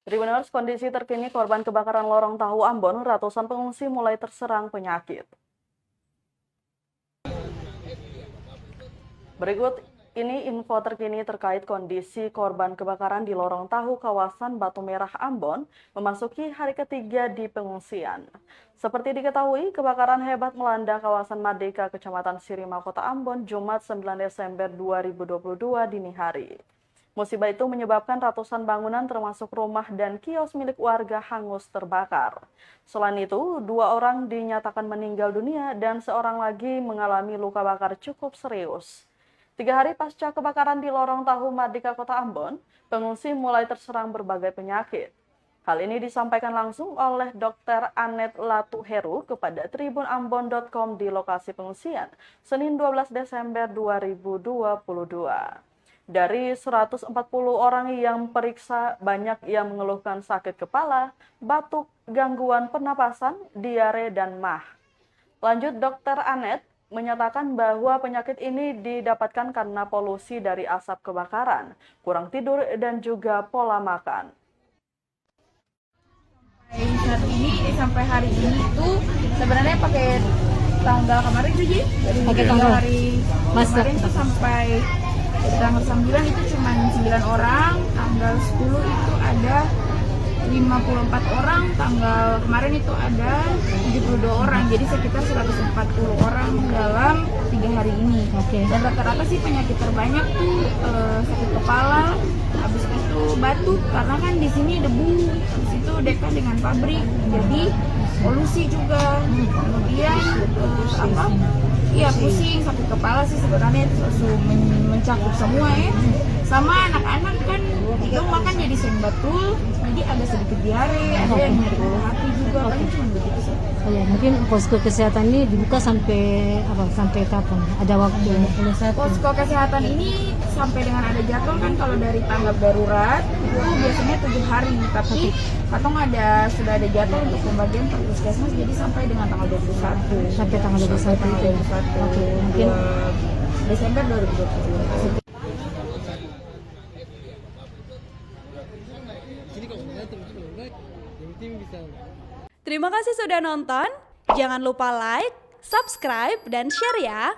Tribuners, kondisi terkini korban kebakaran lorong tahu Ambon, ratusan pengungsi mulai terserang penyakit. Berikut ini info terkini terkait kondisi korban kebakaran di lorong tahu kawasan Batu Merah Ambon memasuki hari ketiga di pengungsian. Seperti diketahui, kebakaran hebat melanda kawasan Madeka, Kecamatan Sirima, Kota Ambon, Jumat 9 Desember 2022 dini hari. Musibah itu menyebabkan ratusan bangunan termasuk rumah dan kios milik warga hangus terbakar. Selain itu, 2 orang dinyatakan meninggal dunia dan seorang lagi mengalami luka bakar cukup serius. 3 hari pasca kebakaran di lorong tahu Madeka, Kota Ambon, pengungsi mulai terserang berbagai penyakit. Hal ini disampaikan langsung oleh Dr. Anet Latuheru kepada tribunambon.com di lokasi pengungsian, Senin 12 Desember 2022. Dari 140 orang yang periksa, banyak yang mengeluhkan sakit kepala, batuk, gangguan pernapasan, diare, dan MAH. Lanjut, Dr. Anet menyatakan bahwa penyakit ini didapatkan karena polusi dari asap kebakaran, kurang tidur, dan juga pola makan. Sampai hari ini tuh sebenarnya pakai tanggal kemarin tuh Ji, pakai tanggal hari kemarin tuh sampai tanggal 9 itu cuma 9 orang, tanggal 10 itu ada 54 orang, tanggal kemarin itu ada 72 orang, jadi sekitar 140 orang dalam 3 hari ini. Dan rata-rata sih penyakit terbanyak tuh sakit kepala, habis itu batuk, karena kan di sini debu, habis itu dekat dengan pabrik, jadi polusi juga. Kemudian pusing, sakit kepala sih sebenarnya itu mencakup semua ya. Sama anak-anak kan itu makan jadi sering batul, jadi ada sedikit diare, ada yang nyeri hati juga, kan cuma begitu sih. Oh ya, mungkin posko kesehatan ini dibuka sampai kapan? Ada waktu? Posko kesehatan ini sampai dengan ada jadwal kan, kalau dari tanggap darurat itu biasanya 7 hari, tapi Katong sudah ada jadwal untuk pembagian per puskesmas, jadi sampai dengan tanggal 21. Sampai tanggal 21 itu. Oke, mungkin Desember 2020. Terima kasih sudah nonton. Jangan lupa like, subscribe, dan share ya.